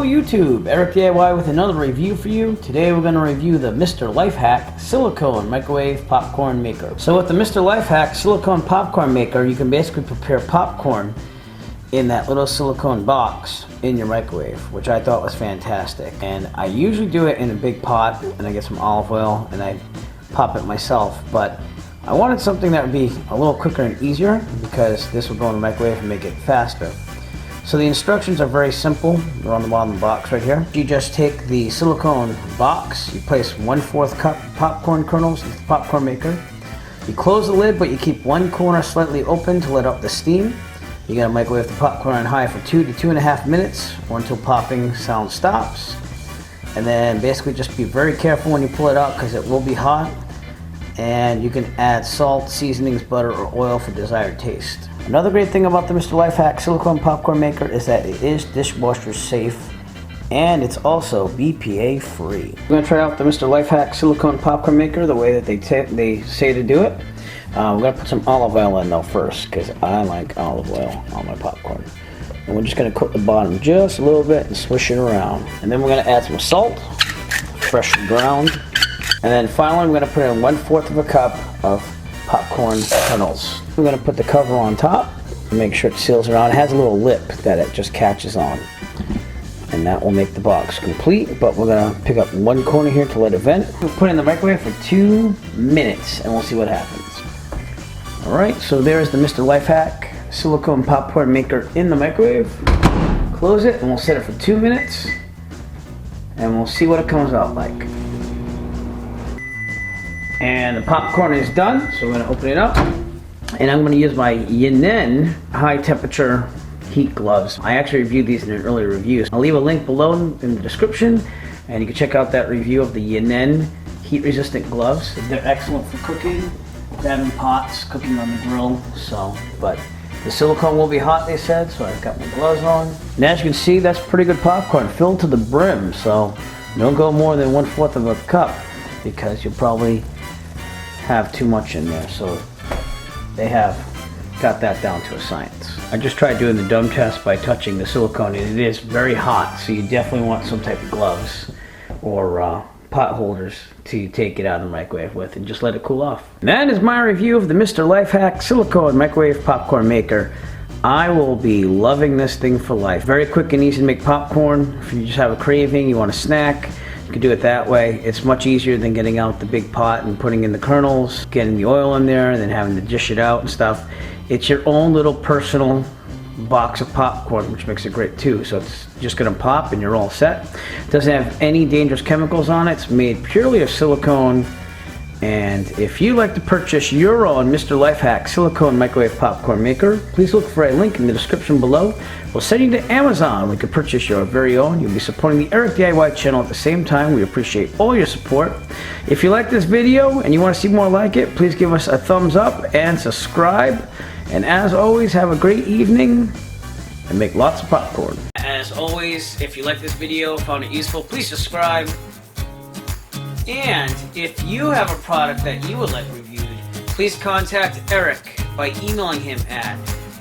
YouTube, Eric DIY with another review for you. Today we're going to review the Mr. Lifehack Silicone Microwave Popcorn Maker. So with the Mr. Lifehack Silicone Popcorn Maker, you can basically prepare popcorn in that little silicone box in your microwave, which I thought was fantastic. And I usually do it in a big pot, and I get some olive oil and I pop it myself, but I wanted something that would be a little quicker and easier because this will go in the microwave and make it faster. So the instructions are very simple. They're on the bottom of the box right here. You just take the silicone box, you place 1/4 cup popcorn kernels into the popcorn maker. You close the lid, but you keep one corner slightly open to let out the steam. You're gonna microwave the popcorn on high for 2 to 2.5 minutes or until popping sound stops. And then basically just be very careful when you pull it out because it will be hot. And you can add salt, seasonings, butter, or oil for desired taste. Another great thing about the Mr. Lifehack Silicone Popcorn Maker is that it is dishwasher safe and it's also BPA free. We're going to try out the Mr. Lifehack Silicone Popcorn Maker the way that they say to do it. We're going to put some olive oil in though first because I like olive oil on my popcorn. And we're just going to coat the bottom just a little bit and swish it around. And then we're going to add some salt, freshly ground. And then finally, we're going to put in 1/4 cup of popcorn kernels. We're going to put the cover on top and make sure it seals around. It has a little lip that it just catches on. And that will make the box complete, but we're going to pick up one corner here to let it vent. We'll put it in the microwave for 2 minutes and we'll see what happens. Alright, so there's the Mr. Lifehack Silicone Popcorn Maker in the microwave. Close it and we'll set it for 2 minutes and we'll see what it comes out like. And the popcorn is done, so we're going to open it up. And I'm going to use my Yinen high temperature heat gloves. I actually reviewed these in an earlier review. I'll leave a link below in the description, and you can check out that review of the Yinen heat resistant gloves. They're excellent for cooking, grabbing pots, cooking on the grill. But the silicone will be hot, they said, so I've got my gloves on. And as you can see, that's pretty good popcorn, filled to the brim, so don't go more than 1/4 cup because you'll probably have too much in there. So they have got that down to a science. I just tried doing the dome test by touching the silicone and it is very hot, so you definitely want some type of gloves or pot holders to take it out of the microwave with and just let it cool off. And that is my review of the Mr. Lifehack Silicone Microwave Popcorn Maker. I will be loving this thing for life. Very quick and easy to make popcorn. If you just have a craving, you want a snack, you can do it that way. It's much easier than getting out the big pot and putting in the kernels, getting the oil in there, and then having to dish it out and stuff. It's your own little personal box of popcorn, which makes it great too. So it's just gonna pop and you're all set. It doesn't have any dangerous chemicals on it. It's made purely of silicone. And if you'd like to purchase your own Mr. Lifehack Silicone Microwave Popcorn Maker, please look for a link in the description below. We'll send you to Amazon. We can purchase your very own. You'll be supporting the Eric DIY channel at the same time. We appreciate all your support. If you like this video and you want to see more like it, please give us a thumbs up and subscribe. And as always, have a great evening and make lots of popcorn. As always, if you like this video, found it useful, please subscribe. And if you have a product that you would like reviewed, please contact Eric by emailing him at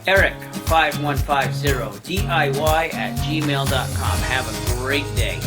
eric5150diy@gmail.com. Have a great day.